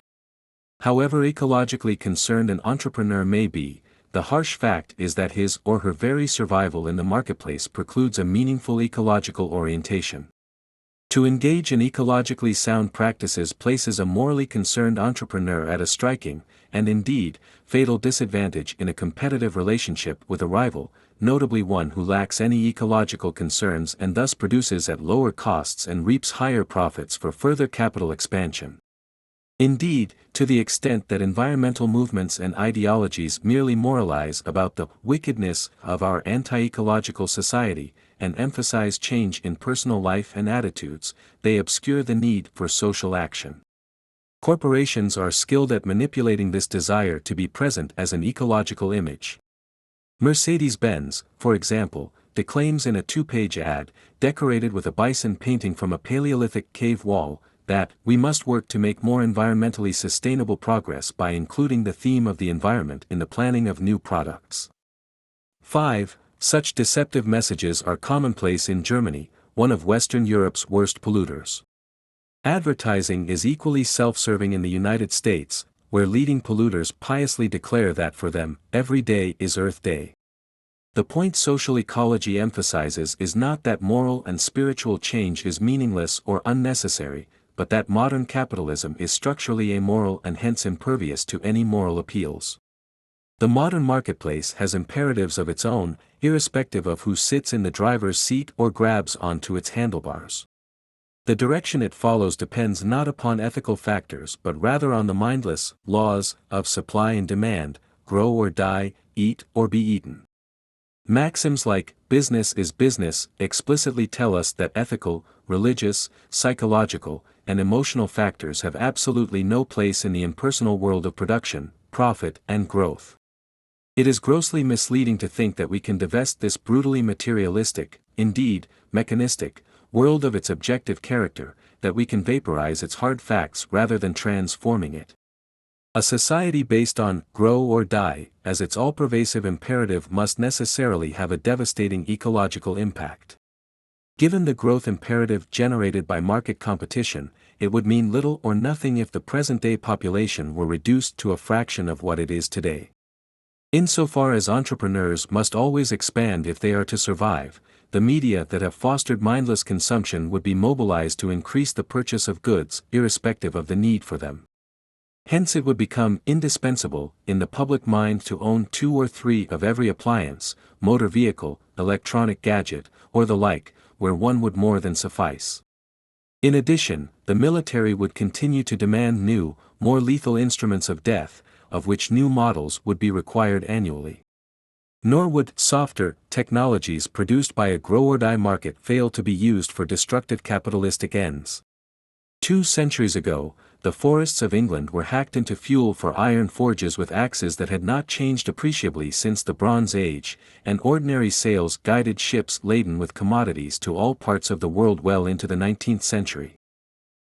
[SPEAKER 1] However ecologically concerned an entrepreneur may be, the harsh fact is that his or her very survival in the marketplace precludes a meaningful ecological orientation. To engage in ecologically sound practices places a morally concerned entrepreneur at a striking, and indeed, fatal disadvantage in a competitive relationship with a rival, notably one who lacks any ecological concerns and thus produces at lower costs and reaps higher profits for further capital expansion. Indeed, to the extent that environmental movements and ideologies merely moralize about the wickedness of our anti-ecological society, and emphasize change in personal life and attitudes, they obscure the need for social action. Corporations are skilled at manipulating this desire to be present as an ecological image. Mercedes-Benz, for example, declaims in a 2-page ad, decorated with a bison painting from a Paleolithic cave wall, that we must work to make more environmentally sustainable progress by including the theme of the environment in the planning of new products. 5. Such deceptive messages are commonplace in Germany, one of Western Europe's worst polluters. Advertising is equally self-serving in the United States, where leading polluters piously declare that for them, every day is Earth Day. The point social ecology emphasizes is not that moral and spiritual change is meaningless or unnecessary, but that modern capitalism is structurally amoral and hence impervious to any moral appeals. The modern marketplace has imperatives of its own, irrespective of who sits in the driver's seat or grabs onto its handlebars. The direction it follows depends not upon ethical factors but rather on the mindless laws of supply and demand, grow or die, eat or be eaten. Maxims like, business is business, explicitly tell us that ethical, religious, psychological, and emotional factors have absolutely no place in the impersonal world of production, profit, and growth. It is grossly misleading to think that we can divest this brutally materialistic, indeed, mechanistic, world of its objective character, that we can vaporize its hard facts rather than transforming it. A society based on grow or die as its all-pervasive imperative must necessarily have a devastating ecological impact. Given the growth imperative generated by market competition, it would mean little or nothing if the present-day population were reduced to a fraction of what it is today. Insofar as entrepreneurs must always expand if they are to survive, the media that have fostered mindless consumption would be mobilized to increase the purchase of goods, irrespective of the need for them. Hence it would become indispensable in the public mind to own 2 or 3 of every appliance, motor vehicle, electronic gadget, or the like, where one would more than suffice. In addition, the military would continue to demand new, more lethal instruments of death, of which new models would be required annually. Nor would softer technologies produced by a grow-or-die market fail to be used for destructive capitalistic ends. 2 centuries ago, the forests of England were hacked into fuel for iron forges with axes that had not changed appreciably since the Bronze Age, and ordinary sails guided ships laden with commodities to all parts of the world well into the 19th century.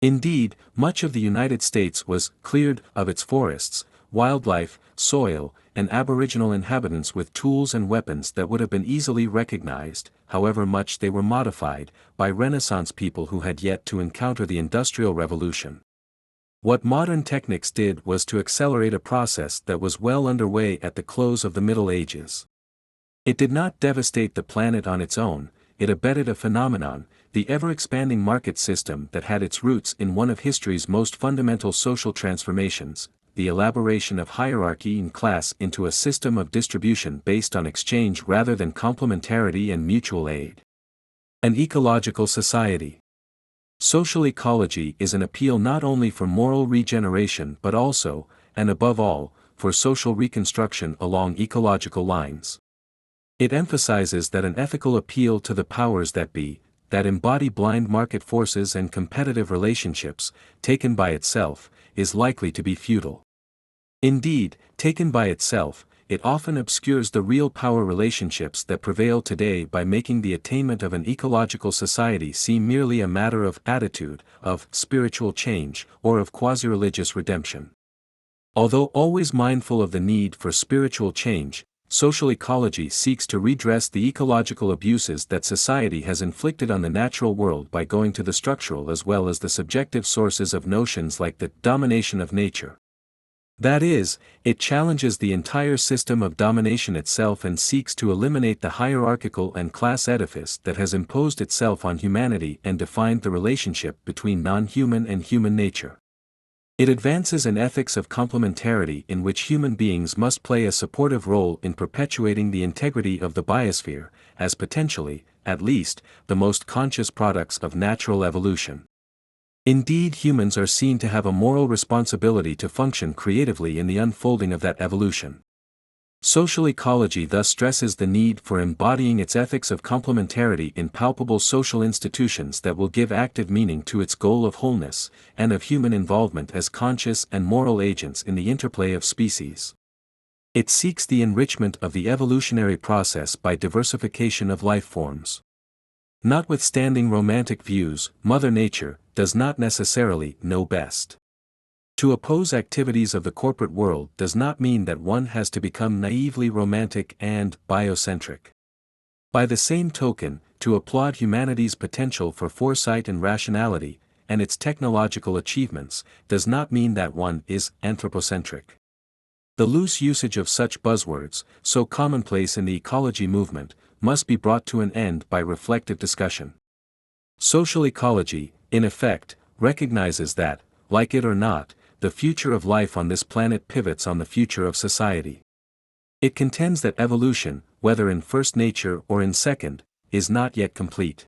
[SPEAKER 1] Indeed, much of the United States was cleared of its forests, wildlife, soil, and aboriginal inhabitants with tools and weapons that would have been easily recognized, however much they were modified, by Renaissance people who had yet to encounter the Industrial Revolution. What modern techniques did was to accelerate a process that was well underway at the close of the Middle Ages. It did not devastate the planet on its own, it abetted a phenomenon, the ever-expanding market system that had its roots in one of history's most fundamental social transformations, the elaboration of hierarchy and class into a system of distribution based on exchange rather than complementarity and mutual aid. An ecological society. Social ecology is an appeal not only for moral regeneration but also, and above all, for social reconstruction along ecological lines. It emphasizes that an ethical appeal to the powers that be, that embody blind market forces and competitive relationships, taken by itself, is likely to be futile. Indeed, taken by itself, it often obscures the real power relationships that prevail today by making the attainment of an ecological society seem merely a matter of attitude, of spiritual change, or of quasi-religious redemption. Although always mindful of the need for spiritual change, social ecology seeks to redress the ecological abuses that society has inflicted on the natural world by going to the structural as well as the subjective sources of notions like the domination of nature. That is, it challenges the entire system of domination itself and seeks to eliminate the hierarchical and class edifice that has imposed itself on humanity and defined the relationship between non-human and human nature. It advances an ethics of complementarity in which human beings must play a supportive role in perpetuating the integrity of the biosphere, as potentially, at least, the most conscious products of natural evolution. Indeed, humans are seen to have a moral responsibility to function creatively in the unfolding of that evolution. Social ecology thus stresses the need for embodying its ethics of complementarity in palpable social institutions that will give active meaning to its goal of wholeness, and of human involvement as conscious and moral agents in the interplay of species. It seeks the enrichment of the evolutionary process by diversification of life forms. Notwithstanding romantic views, Mother Nature does not necessarily know best. To oppose activities of the corporate world does not mean that one has to become naively romantic and biocentric. By the same token, to applaud humanity's potential for foresight and rationality, and its technological achievements, does not mean that one is anthropocentric. The loose usage of such buzzwords, so commonplace in the ecology movement, must be brought to an end by reflective discussion. Social ecology, in effect, recognizes that, like it or not, the future of life on this planet pivots on the future of society. It contends that evolution, whether in first nature or in second, is not yet complete.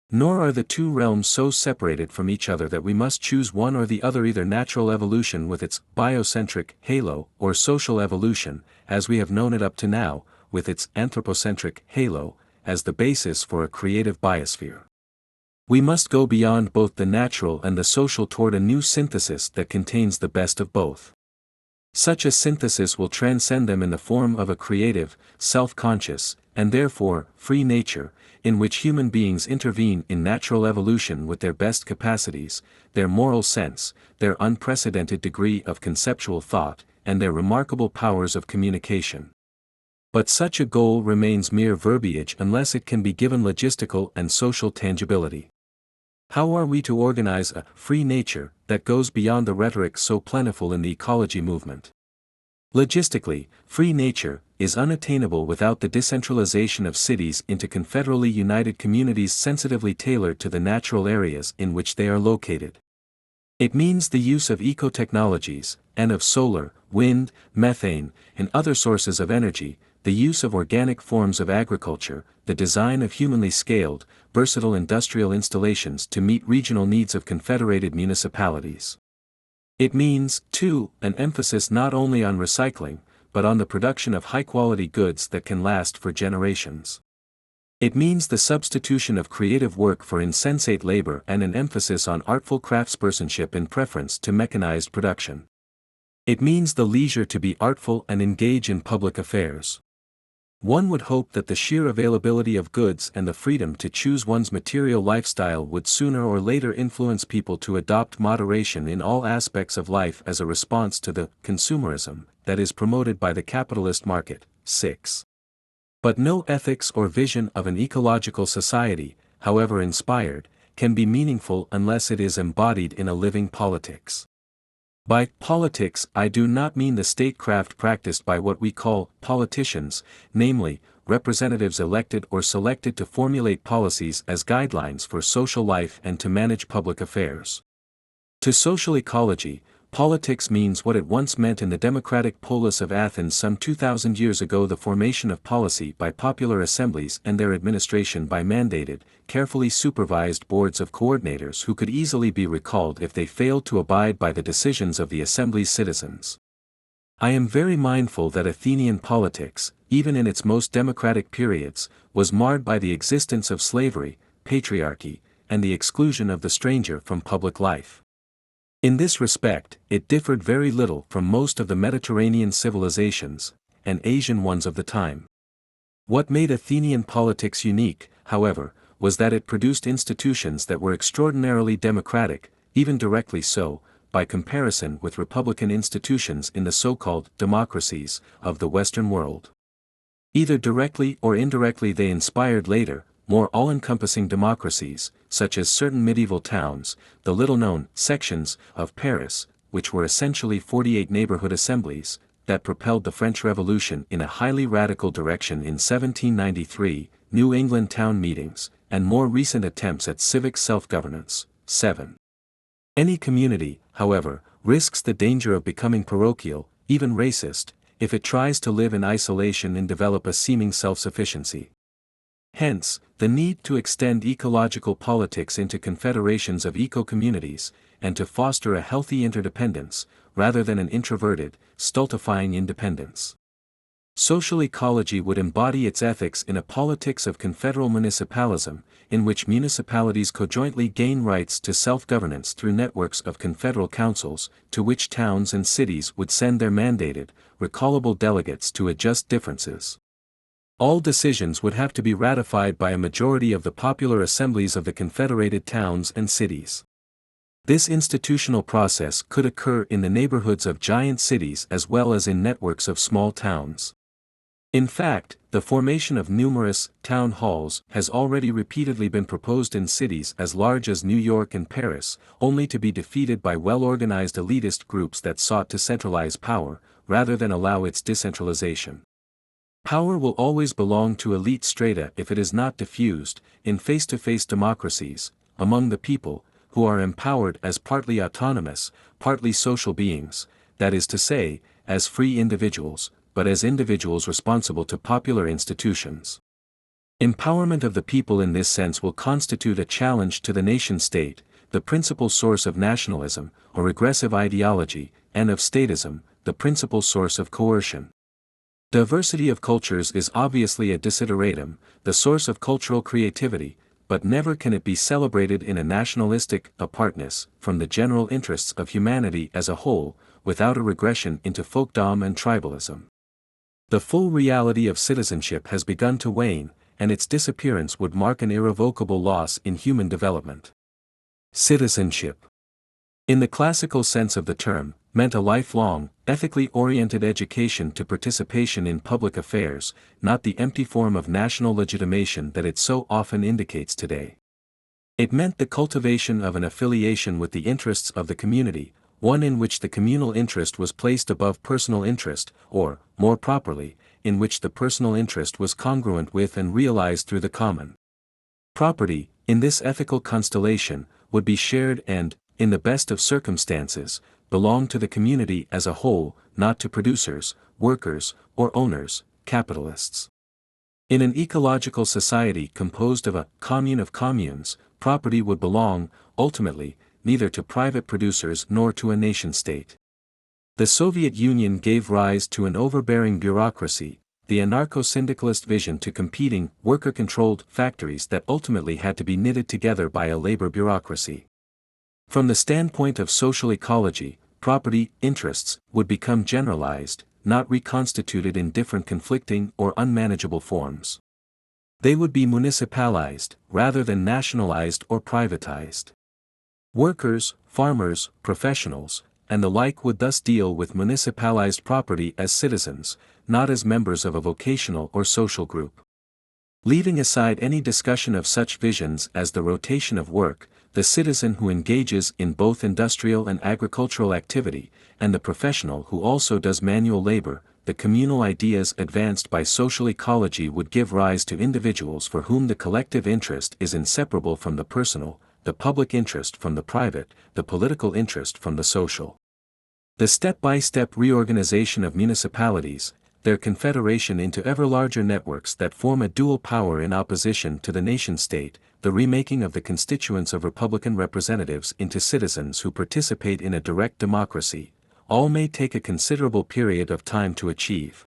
[SPEAKER 1] Nor are the two realms so separated from each other that we must choose one or the other, either natural evolution with its biocentric halo, or social evolution, as we have known it up to now, with its anthropocentric halo, as the basis for a creative biosphere. We must go beyond both the natural and the social toward a new synthesis that contains the best of both. Such a synthesis will transcend them in the form of a creative, self-conscious, and therefore, free nature, in which human beings intervene in natural evolution with their best capacities, their moral sense, their unprecedented degree of conceptual thought, and their remarkable powers of communication. But such a goal remains mere verbiage unless it can be given logistical and social tangibility. How are we to organize a free nature that goes beyond the rhetoric so plentiful in the ecology movement? Logistically, free nature is unattainable without the decentralization of cities into confederally united communities sensitively tailored to the natural areas in which they are located. It means the use of eco-technologies, and of solar, wind, methane, and other sources of energy, the use of organic forms of agriculture, the design of humanly scaled, versatile industrial installations to meet regional needs of confederated municipalities. It means, too, an emphasis not only on recycling, but on the production of high-quality goods that can last for generations. It means the substitution of creative work for insensate labor and an emphasis on artful craftspersonship in preference to mechanized production. It means the leisure to be artful and engage in public affairs. One would hope that the sheer availability of goods and the freedom to choose one's material lifestyle would sooner or later influence people to adopt moderation in all aspects of life as a response to the consumerism that is promoted by the capitalist market. 6. But no ethics or vision of an ecological society, however inspired, can be meaningful unless it is embodied in a living politics. By politics I do not mean the statecraft practiced by what we call politicians, namely, representatives elected or selected to formulate policies as guidelines for social life and to manage public affairs. To social ecology, politics means what it once meant in the democratic polis of Athens some 2,000 years ago: the formation of policy by popular assemblies and their administration by mandated, carefully supervised boards of coordinators who could easily be recalled if they failed to abide by the decisions of the assembly's citizens. I am very mindful that Athenian politics, even in its most democratic periods, was marred by the existence of slavery, patriarchy, and the exclusion of the stranger from public life. In this respect, it differed very little from most of the Mediterranean civilizations, and Asian ones of the time. What made Athenian politics unique, however, was that it produced institutions that were extraordinarily democratic, even directly so, by comparison with republican institutions in the so-called democracies of the Western world. Either directly or indirectly they inspired later, more all-encompassing democracies, such as certain medieval towns, the little-known sections of Paris, which were essentially 48 neighborhood assemblies, that propelled the French Revolution in a highly radical direction in 1793, New England town meetings, and more recent attempts at civic self-governance. 7. Any community, however, risks the danger of becoming parochial, even racist, if it tries to live in isolation and develop a seeming self-sufficiency. Hence, the need to extend ecological politics into confederations of eco-communities, and to foster a healthy interdependence, rather than an introverted, stultifying independence. Social ecology would embody its ethics in a politics of confederal municipalism, in which municipalities conjointly gain rights to self-governance through networks of confederal councils, to which towns and cities would send their mandated, recallable delegates to adjust differences. All decisions would have to be ratified by a majority of the popular assemblies of the confederated towns and cities. This institutional process could occur in the neighborhoods of giant cities as well as in networks of small towns. In fact, the formation of numerous town halls has already repeatedly been proposed in cities as large as New York and Paris, only to be defeated by well-organized elitist groups that sought to centralize power, rather than allow its decentralization. Power will always belong to elite strata if it is not diffused, in face-to-face democracies, among the people, who are empowered as partly autonomous, partly social beings, that is to say, as free individuals, but as individuals responsible to popular institutions. Empowerment of the people in this sense will constitute a challenge to the nation-state, the principal source of nationalism, or regressive ideology, and of statism, the principal source of coercion. Diversity of cultures is obviously a desideratum, the source of cultural creativity, but never can it be celebrated in a nationalistic apartness from the general interests of humanity as a whole, without a regression into folkdom and tribalism. The full reality of citizenship has begun to wane, and its disappearance would mark an irrevocable loss in human development. Citizenship, in the classical sense of the term, meant a lifelong, ethically oriented education to participation in public affairs, not the empty form of national legitimation that it so often indicates today. It meant the cultivation of an affiliation with the interests of the community, one in which the communal interest was placed above personal interest, or, more properly, in which the personal interest was congruent with and realized through the common. Property, in this ethical constellation, would be shared and, in the best of circumstances, belong to the community as a whole, not to producers, workers, or owners, capitalists. In an ecological society composed of a commune of communes, property would belong, ultimately, neither to private producers nor to a nation-state. The Soviet Union gave rise to an overbearing bureaucracy, the anarcho-syndicalist vision to competing, worker-controlled factories that ultimately had to be knitted together by a labor bureaucracy. From the standpoint of social ecology, property interests would become generalized, not reconstituted in different conflicting or unmanageable forms. They would be municipalized, rather than nationalized or privatized. Workers, farmers, professionals, and the like would thus deal with municipalized property as citizens, not as members of a vocational or social group. Leaving aside any discussion of such visions as the rotation of work, the citizen who engages in both industrial and agricultural activity, and the professional who also does manual labor, the communal ideas advanced by social ecology would give rise to individuals for whom the collective interest is inseparable from the personal, the public interest from the private, the political interest from the social. The step-by-step reorganization of municipalities, their confederation into ever larger networks that form a dual power in opposition to the nation-state, the remaking of the constituents of Republican representatives into citizens who participate in a direct democracy, all may take a considerable period of time to achieve.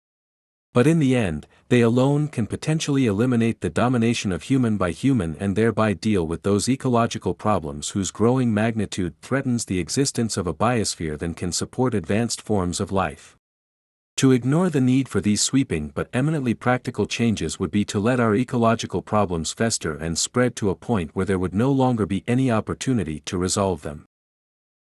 [SPEAKER 1] But in the end, they alone can potentially eliminate the domination of human by human and thereby deal with those ecological problems whose growing magnitude threatens the existence of a biosphere that can support advanced forms of life. To ignore the need for these sweeping but eminently practical changes would be to let our ecological problems fester and spread to a point where there would no longer be any opportunity to resolve them.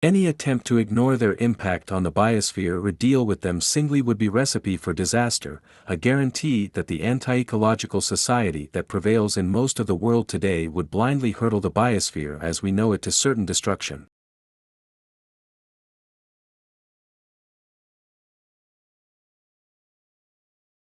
[SPEAKER 1] Any attempt to ignore their impact on the biosphere or deal with them singly would be recipe for disaster, a guarantee that the anti-ecological society that prevails in most of the world today would blindly hurtle the biosphere as we know it to certain destruction.